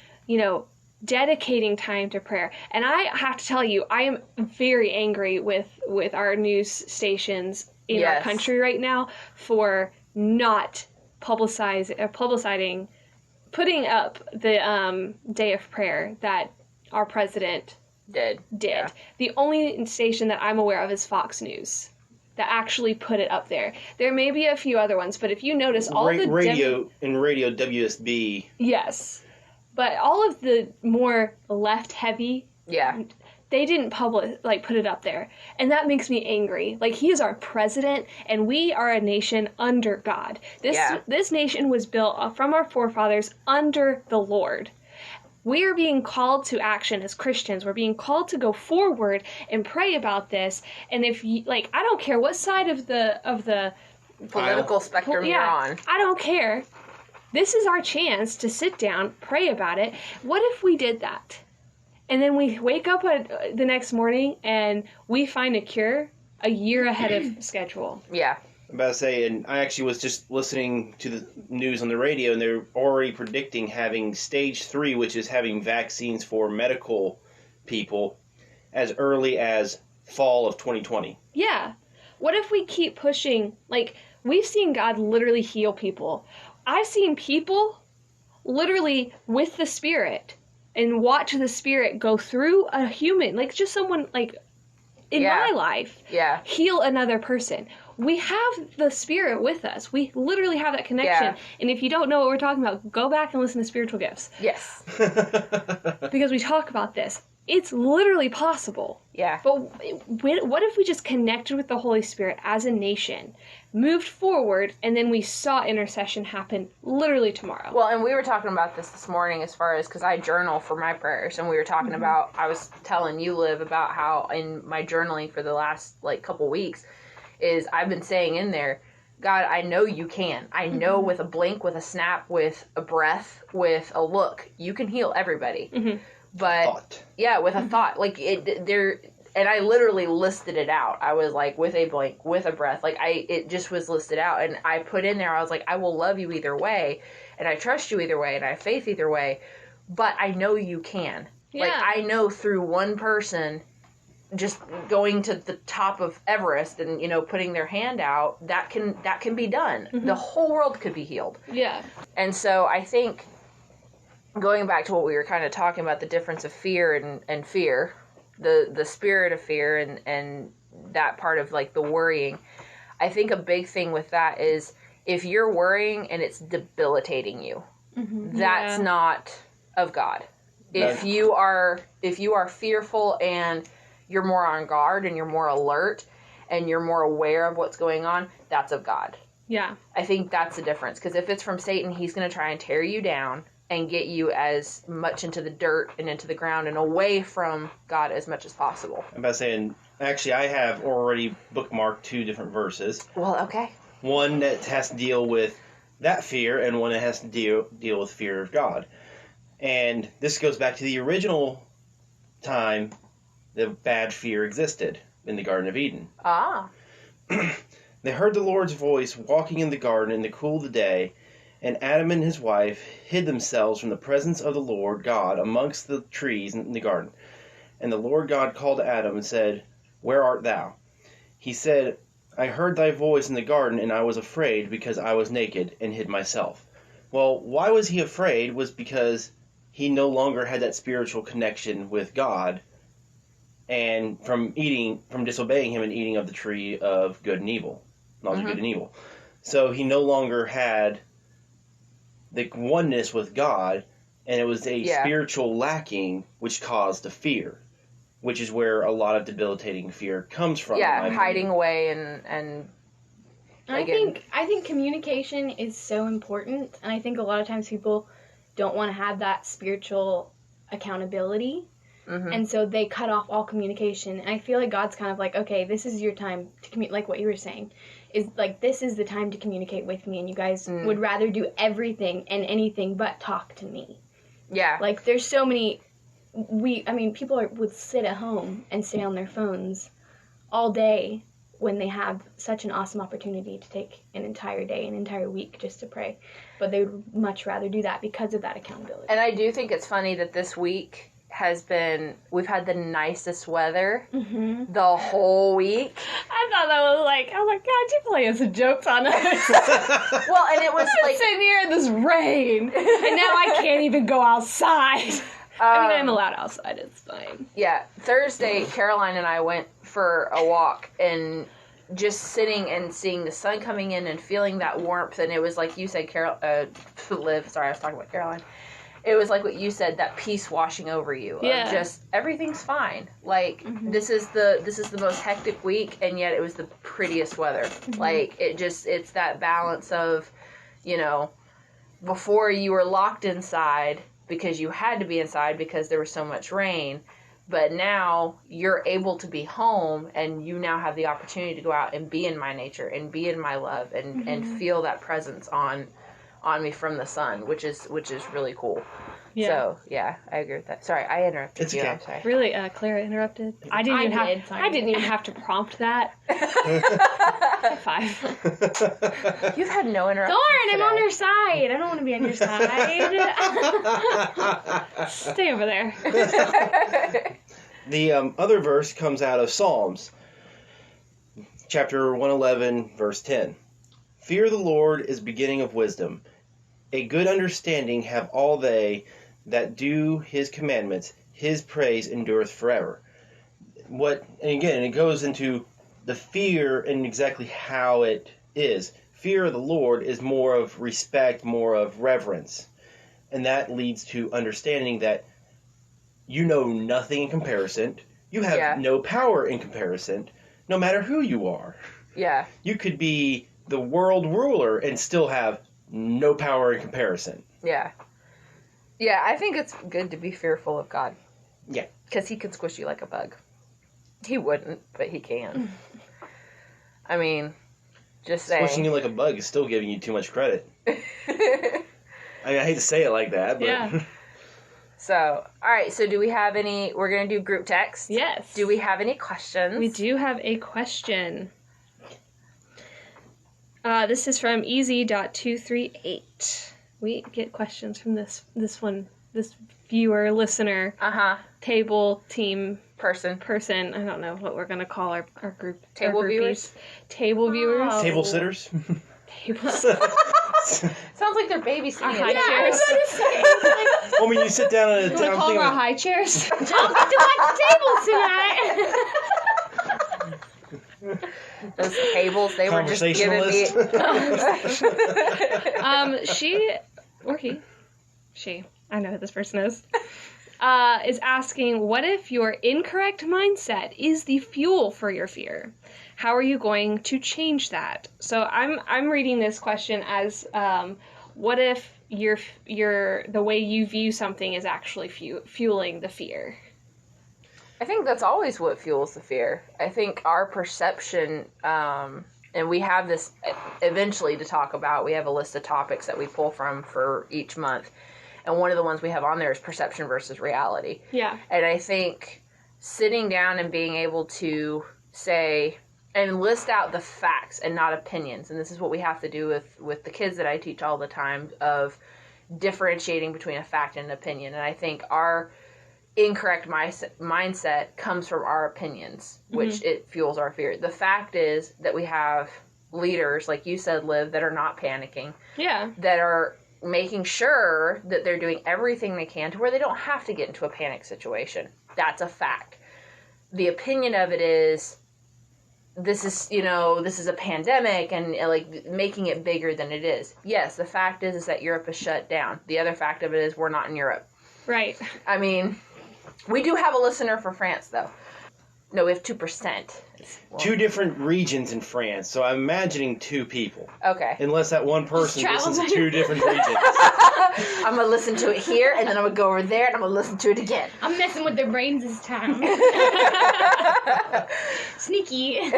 dedicating time to prayer. And I have to tell you, I am very angry with our news stations in our country right now for not publicizing, putting up the day of prayer that our president did. Yeah. The only station that I'm aware of is Fox News that actually put it up there. There may be a few other ones, but if you notice, all the radio WSB. Yes, but all of the more left heavy. Yeah. They didn't put it up there. And that makes me angry. Like, he is our president, and we are a nation under God. This nation was built from our forefathers under the Lord. We are being called to action as Christians. We're being called to go forward and pray about this. And if you, I don't care what side of the political spectrum you're on. I don't care. This is our chance to sit down, pray about it. What if we did that? And then we wake up the next morning and we find a cure a year ahead of schedule. Yeah. I'm about to say, and I actually was just listening to the news on the radio, and they're already predicting having stage 3, which is having vaccines for medical people, as early as fall of 2020. Yeah. What if we keep pushing? We've seen God literally heal people. I've seen people literally with the Spirit and watch the Spirit go through a human, just someone, in my life, heal another person. We have the Spirit with us. We literally have that connection. Yeah. And if you don't know what we're talking about, go back and listen to Spiritual Gifts. Yes. Because we talk about this. It's literally possible. Yeah. But what if we just connected with the Holy Spirit as a nation, moved forward, and then we saw intercession happen literally tomorrow? Well, and we were talking about this morning as far as, because I journal for my prayers, and we were talking about, I was telling you, Liv, about how in my journaling for the last, couple weeks, is I've been saying in there, God, I know you can. I know with a blink, with a snap, with a breath, with a look, you can heal everybody. Mm-hmm. But thought. Yeah, with a thought, and I literally listed it out. I was like, with a blank, with a breath. Like, it just was listed out. And I put in there, I was like, I will love you either way. And I trust you either way. And I have faith either way. But I know you can. Yeah. Like, I know through one person just going to the top of Everest and, you know, putting their hand out, that can be done. The whole world could be healed. Yeah. And so I think, going back to what we were kind of talking about, the difference of fear and fear, the spirit of fear and that part of, like, the worrying, I think a big thing with that is if you're worrying and it's debilitating you, that's not of God. If you are fearful and you're more on guard and you're more alert and you're more aware of what's going on, that's of God. Yeah. I think that's the difference. Because if it's from Satan, he's going to try and tear you down and get you as much into the dirt and into the ground and away from God as much as possible. I'm about saying, actually, I have already bookmarked 2 different verses. Well, okay. One that has to deal with that fear, and one that has to deal with fear of God. And this goes back to the original time the bad fear existed in the Garden of Eden. Ah. They heard the Lord's voice walking in the garden in the cool of the day, and Adam and his wife hid themselves from the presence of the Lord God amongst the trees in the garden. And the Lord God called Adam and said, "Where art thou?" He said, "I heard thy voice in the garden, and I was afraid because I was naked and hid myself." Well, why was he afraid? Was because he no longer had that spiritual connection with God, and from disobeying him and eating of the tree of good and evil, knowledge of good and evil. So he no longer had the oneness with God, and it was a spiritual lacking which caused the fear, which is where a lot of debilitating fear comes from. Yeah, hiding away and I think communication is so important, and I think a lot of times people don't want to have that spiritual accountability, and so they cut off all communication. And I feel like God's kind of like, okay, this is your time to communicate, like what you were saying, is like, this is the time to communicate with me, and you guys would rather do everything and anything but talk to me. Yeah. Like, there's so many, people would sit at home and stay on their phones all day when they have such an awesome opportunity to take an entire day, an entire week just to pray. But they would much rather do that because of that accountability. And I do think it's funny that this week we've had the nicest weather the whole week. I thought that was like, oh my God, you playing some jokes on us. Well, and it was like sitting here in this rain, and now I can't even go outside. I mean, I'm allowed outside, it's fine. Yeah, Thursday, Caroline and I went for a walk, and just sitting and seeing the sun coming in and feeling that warmth, and it was like you said, Liv, sorry, I was talking about Caroline. It was like what you said, that peace washing over you. Yeah. Of just, everything's fine. Like, this is the most hectic week, and yet it was the prettiest weather. Like, it's that balance of, you know, before you were locked inside because you had to be inside because there was so much rain, but now you're able to be home, and you now have the opportunity to go out and be in my nature and be in my love and feel that presence on me from the sun, which is really cool. Yeah. So yeah, I agree with that. Sorry, I interrupted It's you. okay. I'm sorry. Really, Clara interrupted. I didn't even have to prompt that. High five. You've had no interruptions. Darn, I'm on your side. I don't want to be on your side. Stay over there. The other verse comes out of Psalms, chapter 111, verse 10. Fear the Lord is beginning of wisdom. A good understanding have all they that do his commandments. His praise endureth forever. And again, it goes into the fear and exactly how it is. Fear of the Lord is more of respect, more of reverence. And that leads to understanding that you know nothing in comparison. You have no power in comparison, no matter who you are. Yeah. You could be the world ruler and still have no power in comparison. Yeah. Yeah, I think it's good to be fearful of God. Yeah. Because he can squish you like a bug. He wouldn't, but he can. I mean, just saying. Squishing you like a bug is still giving you too much credit. I hate to say it like that, but... Yeah. So, all right. So, do we have any? We're gonna do group text. Yes. Do we have any questions? We do have a question. This is from easy.238. We get questions from this viewer, listener, table team person. I don't know what we're gonna call our group. Table our viewers. Table viewers. Oh. Table sitters. Table sitters. Sounds like they're babysitting. Our high us. chairs. Well, when you sit down at a You want to town call them our thing, high chairs? Don't get to watch tables tonight. Those tables, they were just giving me. She, I know who this person is asking, what if your incorrect mindset is the fuel for your fear? How are you going to change that? So I'm reading this question as, what if the way you view something is actually fueling the fear? I think that's always what fuels the fear. I think our perception, and we have this eventually to talk about, we have a list of topics that we pull from for each month. And one of the ones we have on there is perception versus reality. Yeah. And I think sitting down and being able to say and list out the facts and not opinions. And this is what we have to do with the kids that I teach all the time, of differentiating between a fact and an opinion. And I think our incorrect mindset comes from our opinions, which it fuels our fear. The fact is that we have leaders, like you said, Liv, that are not panicking. Yeah. That are making sure that they're doing everything they can to where they don't have to get into a panic situation. That's a fact. The opinion of it is, this is a pandemic, and like making it bigger than it is. Yes, the fact is that Europe is shut down. The other fact of it is we're not in Europe. Right. I mean, we do have a listener for France, though. No, we have 2%. Two different regions in France, so I'm imagining two people. Okay. Unless that one person travel listens to two different regions. I'm going to listen to it here, and then I'm going to go over there, and I'm going to listen to it again. I'm messing with their brains this time. Sneaky.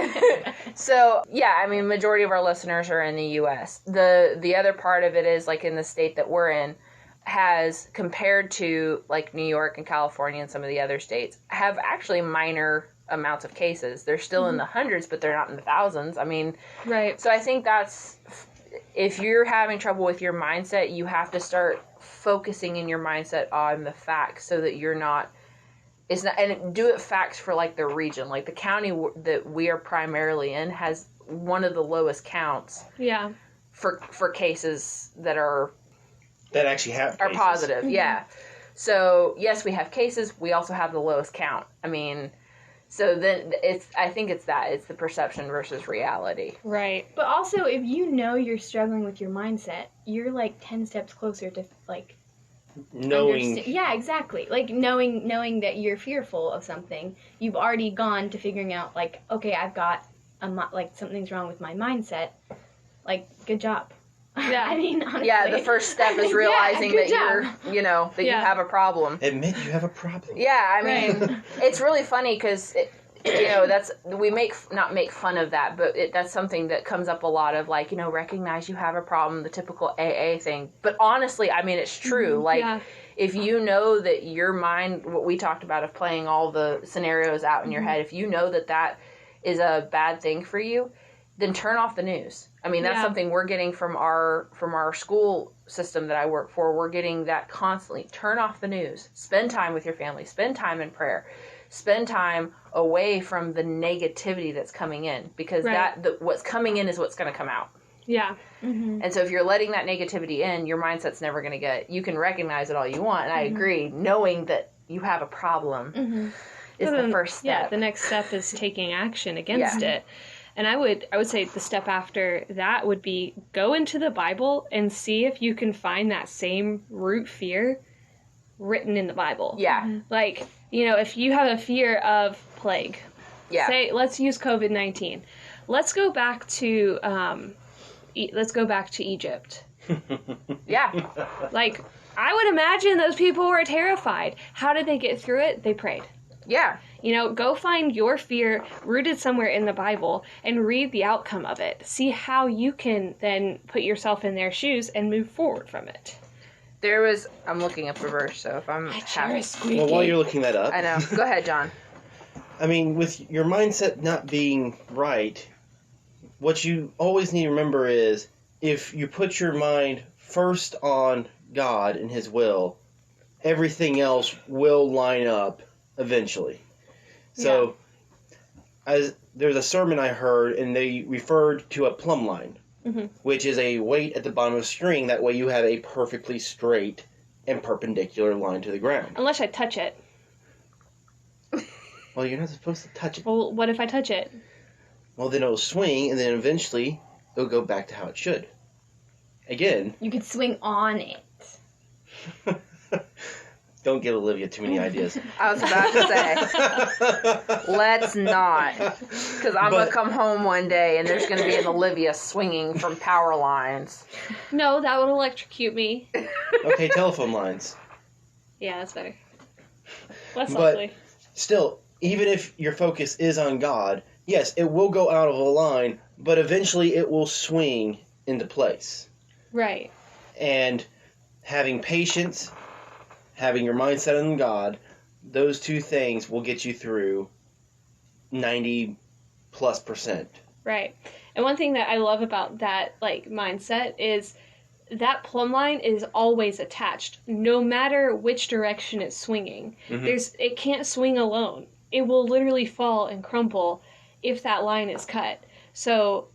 So, yeah, I mean, majority of our listeners are in the U.S. The other part of it is, like, in the state that we're in, has, compared to, like, New York and California and some of the other states, have actually minor amounts of cases. They're still in the hundreds, but they're not in the thousands. I mean, right. So I think that's, if you're having trouble with your mindset, you have to start focusing in your mindset on the facts, so that you're not, it's not, and do it facts for like the region, like the county that we are primarily in has one of the lowest counts. Yeah. For cases that actually have cases. Are positive. Yeah. So yes, we have cases. We also have the lowest count. I mean, so then I think it's the perception versus reality. Right. But also, if you know you're struggling with your mindset, you're like 10 steps closer to like knowing. Yeah, exactly. Like knowing that you're fearful of something, you've already gone to figuring out like, okay, I've got like something's wrong with my mindset. Like, good job. Yeah. I mean, honestly. Yeah, the first step is realizing good that job. you have a problem. Admit you have a problem. Yeah, I mean, it's really funny because, we not make fun of that, but that's something that comes up a lot of, like, recognize you have a problem, the typical AA thing. But honestly, I mean, it's true. Like, if you know that your mind, what we talked about of playing all the scenarios out in your head, if you know that is a bad thing for you, then turn off the news. I mean, that's something we're getting from our school system that I work for. We're getting that constantly. Turn off the news. Spend time with your family. Spend time in prayer. Spend time away from the negativity that's coming in, because what's coming in is what's going to come out. Yeah. Mm-hmm. And so if you're letting that negativity in, your mindset's never going to get. You can recognize it all you want, and I agree. Knowing that you have a problem is the first step. Yeah, the next step is taking action against it. And I would say the step after that would be go into the Bible and see if you can find that same root fear written in the Bible. Yeah. Like, if you have a fear of plague, say let's use COVID-19. Let's go back to Egypt. Yeah. Like, I would imagine those people were terrified. How did they get through it? They prayed. Yeah. Go find your fear rooted somewhere in the Bible and read the outcome of it. See how you can then put yourself in their shoes and move forward from it. I'm looking up a verse, so if I'm well, while you're looking that up, I know. Go ahead, John. I mean, with your mindset not being right, what you always need to remember is if you put your mind first on God and His will, everything else will line up eventually. So, as there's a sermon I heard, and they referred to a plumb line, which is a weight at the bottom of a string. That way you have a perfectly straight and perpendicular line to the ground. Unless I touch it. Well, you're not supposed to touch it. Well, what if I touch it? Well, then it'll swing, and then eventually it'll go back to how it should. Again. You could swing on it. Don't give Olivia too many ideas. I was about to say, let's not. Because I'm going to come home one day and there's going to be an Olivia swinging from power lines. No, that would electrocute me. Okay, telephone lines. Yeah, that's better. Less likely. Still, even if your focus is on God, yes, it will go out of a line, but eventually it will swing into place. Right. And having patience, having your mindset on God, those two things will get you through 90+%. Right. And one thing that I love about that mindset is that plumb line is always attached, no matter which direction it's swinging. It can't swing alone. It will literally fall and crumple if that line is cut. So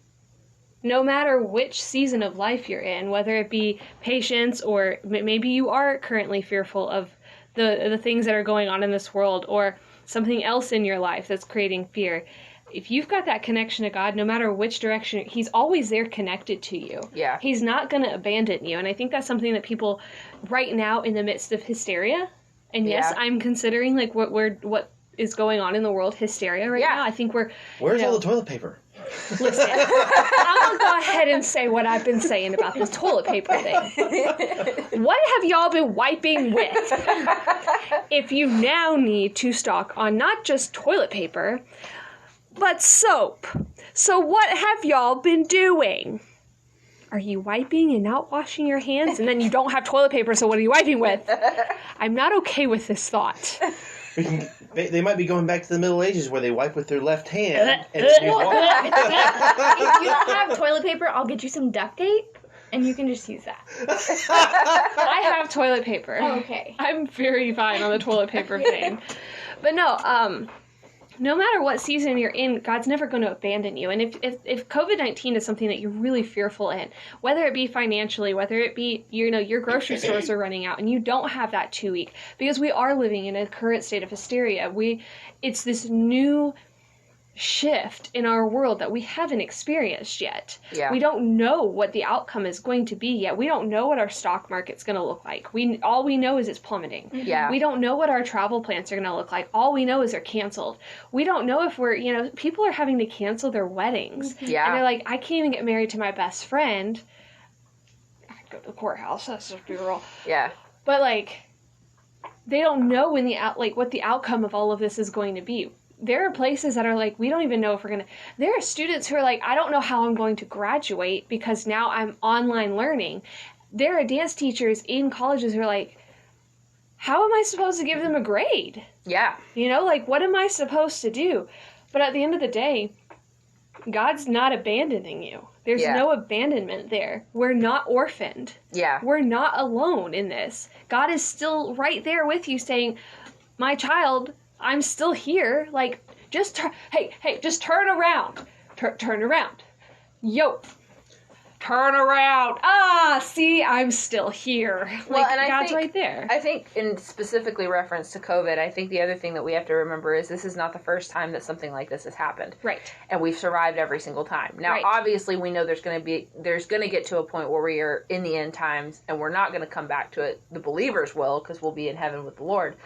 no matter which season of life you're in, whether it be patience or maybe you are currently fearful of the things that are going on in this world or something else in your life that's creating fear, if you've got that connection to God, no matter which direction, He's always there connected to you. Yeah. He's not going to abandon you. And I think that's something that people right now in the midst of hysteria, and yes, I'm considering what is going on in the world hysteria right now. I think Where's all the toilet paper? Listen, I'm going to go ahead and say what I've been saying about this toilet paper thing. What have y'all been wiping with? If you now need to stock on not just toilet paper, but soap. So what have y'all been doing? Are you wiping and not washing your hands? And then you don't have toilet paper, so what are you wiping with? I'm not okay with this thought. They might be going back to the Middle Ages where they wipe with their left hand. And If you don't have toilet paper, I'll get you some duct tape, and you can just use that. I have toilet paper. Oh, okay. I'm very fine on the toilet paper thing. But no matter what season you're in, God's never going to abandon you. And if COVID-19 is something that you're really fearful in, whether it be financially, whether it be, your grocery stores are running out and you don't have that 2 week, because we are living in a current state of hysteria. It's this new shift in our world that we haven't experienced yet. Yeah. We don't know what the outcome is going to be yet. We don't know what our stock market's going to look like. All we know is it's plummeting. Yeah. We don't know what our travel plans are going to look like. All we know is they're canceled. We don't know if people are having to cancel their weddings. Yeah. And they're like, I can't even get married to my best friend. I could go to the courthouse. That's just be real. Yeah. But they don't know what the outcome of all of this is going to be. There are places that are like, we don't even know if we're going to... There are students who are like, I don't know how I'm going to graduate because now I'm online learning. There are dance teachers in colleges who are like, how am I supposed to give them a grade? Yeah. What am I supposed to do? But at the end of the day, God's not abandoning you. There's no abandonment there. We're not orphaned. Yeah. We're not alone in this. God is still right there with you saying, my child... I'm still here. Just just turn around. Turn around. Yo. Turn around. See, I'm still here. God's right there. I think in specifically reference to COVID, I think the other thing that we have to remember is this is not the first time that something like this has happened. Right. And we've survived every single time. Now, obviously, we know there's going to get to a point where we are in the end times and we're not going to come back to it. The believers will, because we'll be in heaven with the Lord.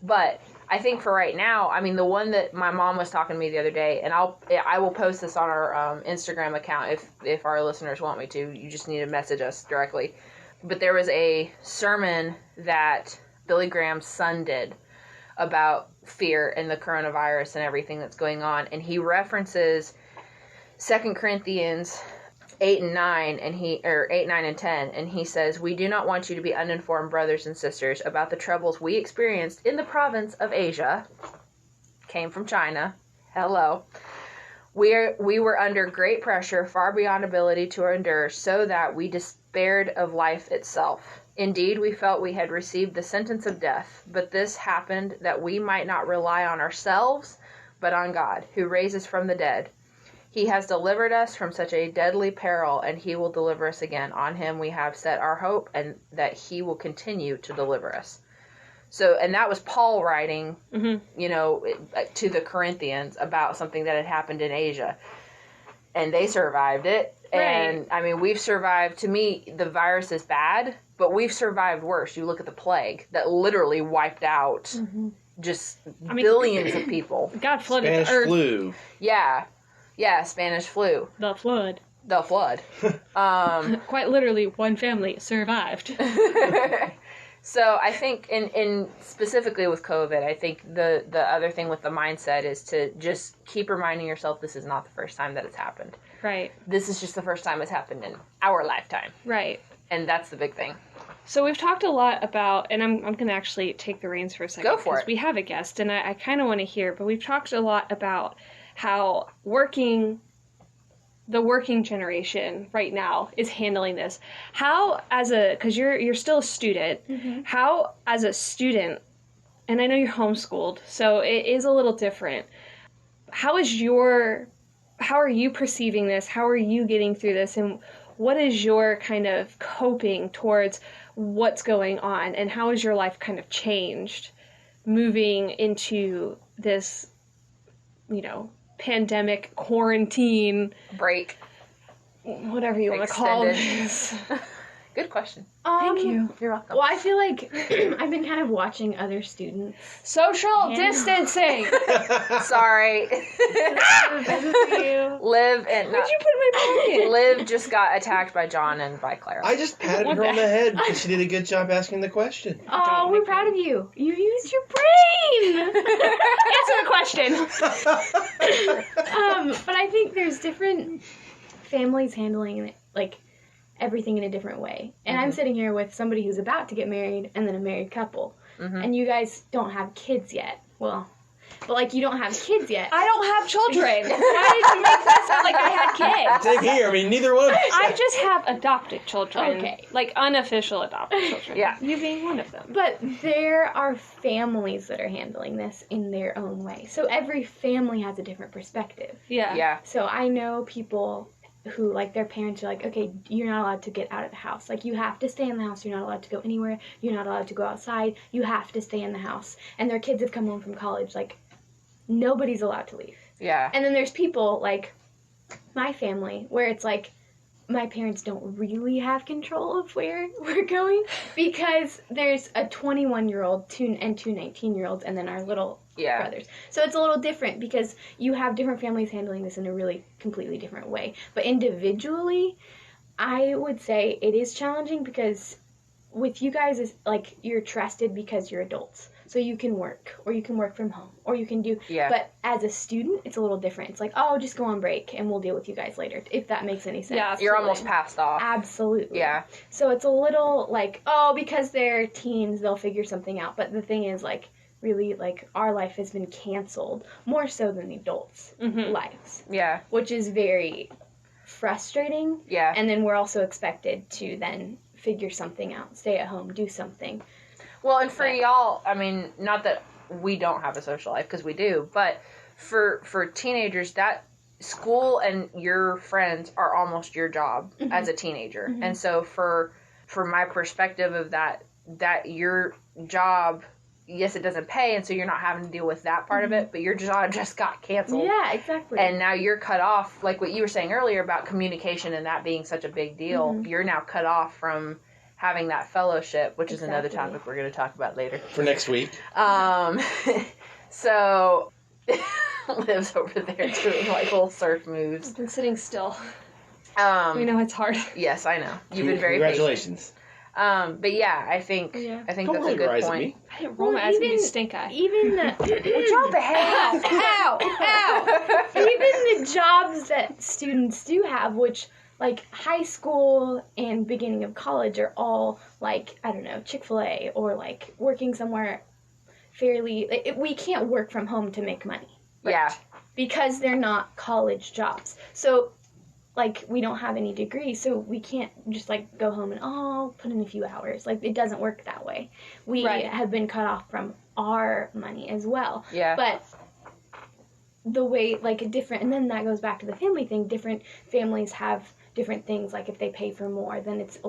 But I think for right now, the one that my mom was talking to me the other day, and I will post this on our Instagram account if our listeners want me to. You just need to message us directly. But there was a sermon that Billy Graham's son did about fear and the coronavirus and everything that's going on, and he references 2 Corinthians 8 and 9, 8, 9, and 10, and he says, "We do not want you to be uninformed, brothers and sisters, about the troubles we experienced in the province of Asia." Came from China. Hello. We were under great pressure, far beyond ability to endure, so that we despaired of life itself. Indeed, we felt we had received the sentence of death, but this happened that we might not rely on ourselves, but on God, who raises from the dead. He has delivered us from such a deadly peril, and he will deliver us again. On him we have set our hope, and that he will continue to deliver us. So, and that was Paul writing, you know, to the Corinthians about something that had happened in Asia. And they survived it. Right. And, I mean, we've survived. To me, the virus is bad, but we've survived worse. You look at the plague that literally wiped out just billions of people. God flooded Spanish the earth. flu. Yeah, Spanish flu. The flood. Quite literally, one family survived. So I think, in specifically with COVID, I think the other thing with the mindset is to just keep reminding yourself this is not the first time that it's happened. Right. This is just the first time it's happened in our lifetime. Right. And that's the big thing. So we've talked a lot about, and I'm going to actually take the reins for a second. Go for it. We have a guest, and I kind of want to hear, but we've talked a lot about how the working generation right now is handling this. How, because you're still a student, how, as a student, and I know you're homeschooled, so it is a little different. How are you perceiving this? How are you getting through this? And what is your kind of coping towards what's going on? And how has your life kind of changed moving into this, you know, pandemic, quarantine, break, whatever you want to call this? Good question. Thank you. You're welcome. Well, I feel like I've been kind of watching other students. Social distancing. Sorry. Liv and Where'd you put in my pocket? Liv just got attacked by John and by Clara. I just patted her on the head because she did a good job asking the question. Oh, we're proud of you. You used your brain. Answer the question. But I think there's different families handling it, like, everything in a different way. And I'm sitting here with somebody who's about to get married and then a married couple. And you guys don't have kids yet. Well, but like you don't have kids yet. I don't have children. Why did you make that sound like I had kids? Take here. I mean, neither one of us. I just have adopted children. Okay. Like unofficial adopted children. Yeah. You being one of them. But there are families that are handling this in their own way. So every family has a different perspective. Yeah. So I know people who, like, their parents are like, okay, you're not allowed to get out of the house. Like, you have to stay in the house. You're not allowed to go anywhere. You're not allowed to go outside. You have to stay in the house. And their kids have come home from college. Like, nobody's allowed to leave. Yeah. And then there's people, like, my family, where it's like, my parents don't really have control of where we're going because there's a 21-year-old and two 19-year-olds and then our little brothers. So it's a little different because you have different families handling this in a really completely different way. But individually, I would say it is challenging because with you guys, it's like you're trusted because you're adults. So you can work, or you can work from home, or you can do... Yeah. But as a student, it's a little different. It's like, oh, just go on break, and we'll deal with you guys later, if that makes any sense. Yeah, You're almost passed off. Absolutely. Yeah. So it's a little like, oh, because they're teens, they'll figure something out. But the thing is, like, really, like, our life has been canceled, more so than the adults' lives. Yeah. Which is very frustrating. Yeah. And then we're also expected to then figure something out, stay at home, do something. Well, and for y'all, I mean, not that we don't have a social life, because we do, but for teenagers, that school and your friends are almost your job as a teenager. And so for my perspective of that your job, yes, it doesn't pay, and so you're not having to deal with that part of it, but your job just got canceled. Yeah, exactly. And now you're cut off, like what you were saying earlier about communication and that being such a big deal. You're now cut off from having that fellowship, which is another topic we're going to talk about later. For next week. So, Liv's over there doing, like, little surf moves. I've been sitting still. We know it's hard. Yes, I know. You've been very Congratulations. Patient. But yeah, I think Don't that's a roll good your eyes at point. me. I didn't roll my eyes and you stink eye. Even the... Drop the hat. Ow! Even the jobs that students do have, which like high school and beginning of college are all like, I don't know, Chick-fil-A or like working somewhere fairly, we can't work from home to make money. Yeah. Because they're not college jobs. So, like, we don't have any degrees, so we can't just, like, go home and, put in a few hours. Like, it doesn't work that way. We have been cut off from our money as well. Yeah. But the way, like, and then that goes back to the family thing. Different families have different things. Like, if they pay for more, then it's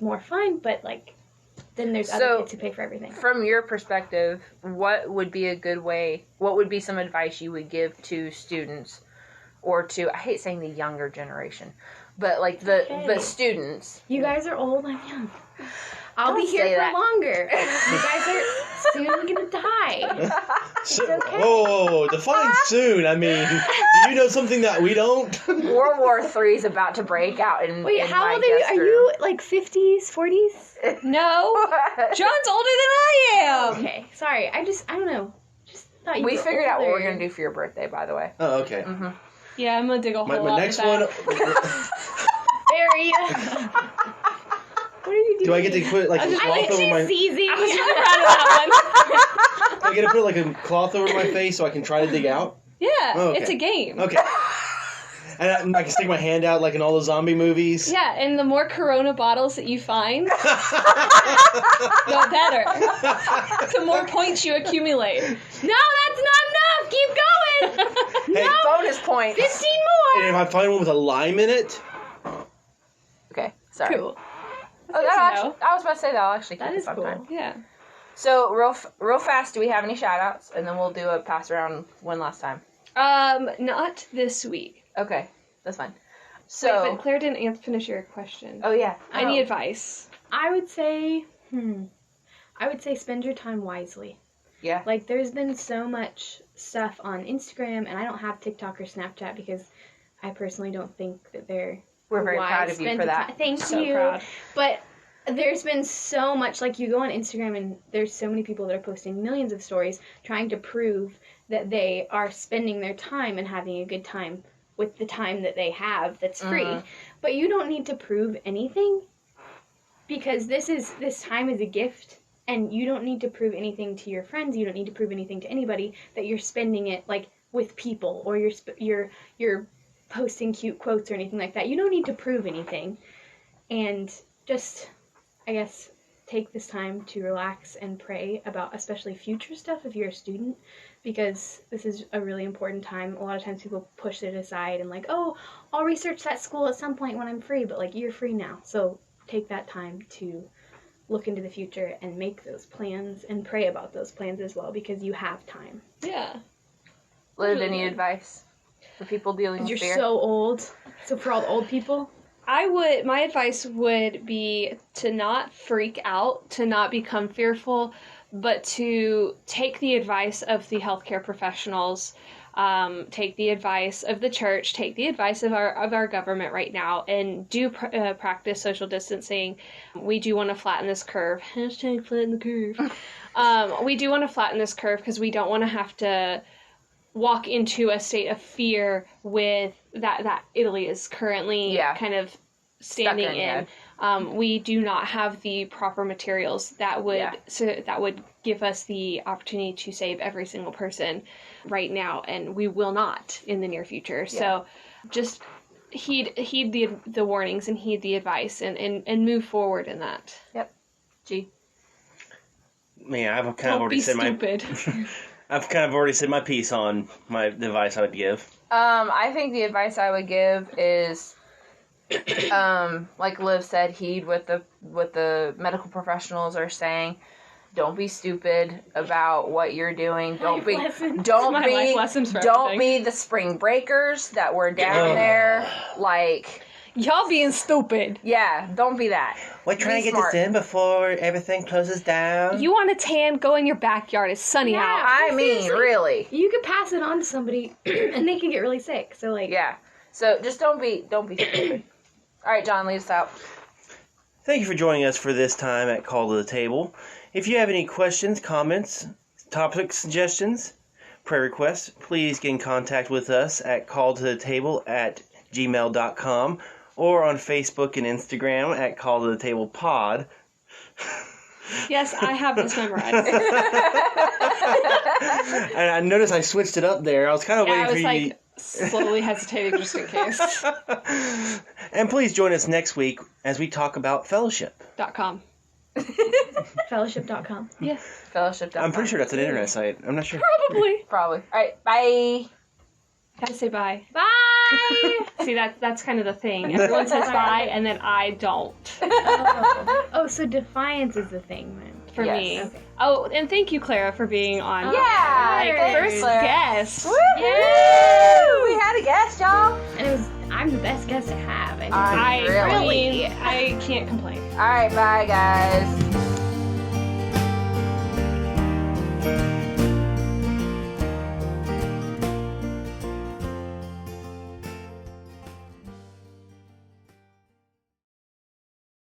more fun, but, like, then there's other kids who pay for everything. From your perspective, what would be a good way, what would be some advice you would give to students or to, I hate saying the younger generation, but like the students? You guys are old, I'm young. I'll Don't be here say for that. longer. You guys are soon gonna die. So, okay. Whoa, define soon. I mean, do you know something that we don't? World War III is about to break out in Wait, in how my old are you? guest Are room. you like 50s, 40s? No, John's older than I am. Okay, sorry. I don't know. Just thought you We were figured out what we're older. going to do for your birthday, by the way. Oh, okay. Yeah, I'm gonna dig a hole My out next of one. that. Barry. What are you doing? Do I get to put like a I cloth think over she's my? seizing. I was really proud of that one. Do I get to put like a cloth over my face so I can try to dig out? Yeah, Oh, okay. it's a game. Okay. And I can stick my hand out like in all the zombie movies. Yeah, and the more Corona bottles that you find, the better. The more points you accumulate. No, that's not enough. Keep going. Hey, Bonus point. 15 and more. if I find one with a lime in it, Okay, sorry. Cool. Oh, I was about to say that'll actually keep That it is fun cool. time. Yeah. So, real fast, do we have any shout-outs? And then we'll do a pass around one last time. Not this week. Okay, that's fine. So, Wait, but Claire didn't finish your question. oh yeah. Any advice? I would say spend your time wisely. Yeah. Like, there's been so much stuff on Instagram, and I don't have TikTok or Snapchat because I personally don't think that they're We're very wise. proud of you Spend for the that. ti- Thank So you. proud. But there's been so much, like, you go on Instagram and there's so many people that are posting millions of stories trying to prove that they are spending their time and having a good time with the time that they have that's free. But you don't need to prove anything because this time is a gift, and you don't need to prove anything to your friends. You don't need to prove anything to anybody that you're spending it like with people, or you're posting cute quotes or anything like that. You don't need to prove anything, and just, I guess, take this time to relax and pray about especially future stuff if you're a student, because this is a really important time. A lot of times people push it aside and like, oh, I'll research that school at some point when I'm free, but like, you're free now. So take that time to look into the future and make those plans and pray about those plans as well, because you have time. Yeah. Liv, Really any good. advice for people dealing with You're fear? so old. So for all the old people, My advice would be to not freak out, to not become fearful, but to take the advice of the healthcare professionals, take the advice of the church, take the advice of our government right now, and do practice social distancing. We do want to flatten this curve. Hashtag flatten the curve. We do want to flatten this curve because we don't want to have to walk into a state of fear with that Italy is currently kind of standing Stuck in, in. We do not have the proper materials that would give us the opportunity to save every single person right now, and we will not in the near future. So just heed the warnings and heed the advice and move forward in that. Yep. G. man, I've kind of Don't already be said stupid. I've kind of already said my piece on the advice I would give. I think the advice I would give is, like Liv said, heed what the medical professionals are saying. Don't be stupid about what you're doing. Don't be My life lessons for don't everything. be the spring breakers that were down there. Like, Y'all being stupid. yeah, don't be that. We're trying to get smart. this in before everything closes down. You want a tan? Go in your backyard. It's sunny Yeah. out. I mean, Seriously. really. you could pass it on to somebody and they could get really sick. So like, Yeah. So just don't be stupid. All right, John, lead us out. Thank you for joining us for this time at Call to the Table. If you have any questions, comments, topic suggestions, prayer requests, please get in contact with us at calltothetable@gmail.com or on Facebook and Instagram at Call to the Table Pod. Yes, I have this memorized. And I noticed I switched it up there. I was kind of waiting I for was you like slowly hesitating just in case. And please join us next week as we talk about fellowship. .com. Fellowship.com. Yeah. Fellowship.com. I'm pretty sure that's an internet site. I'm not sure. Probably. Probably. All right. Bye. Gotta say bye. Bye! See, that's kind of the thing. Everyone says bye, and then I don't. Oh, so defiance is the thing then. For Yes. me. Okay. Oh, and thank you, Clara, for being on. Yeah. Yay. Thanks, First Claire. guest. Woo! Yay! We had a guest, y'all. And I'm the best guest to have. I mean, I Really? I can't complain. All right. Bye, guys.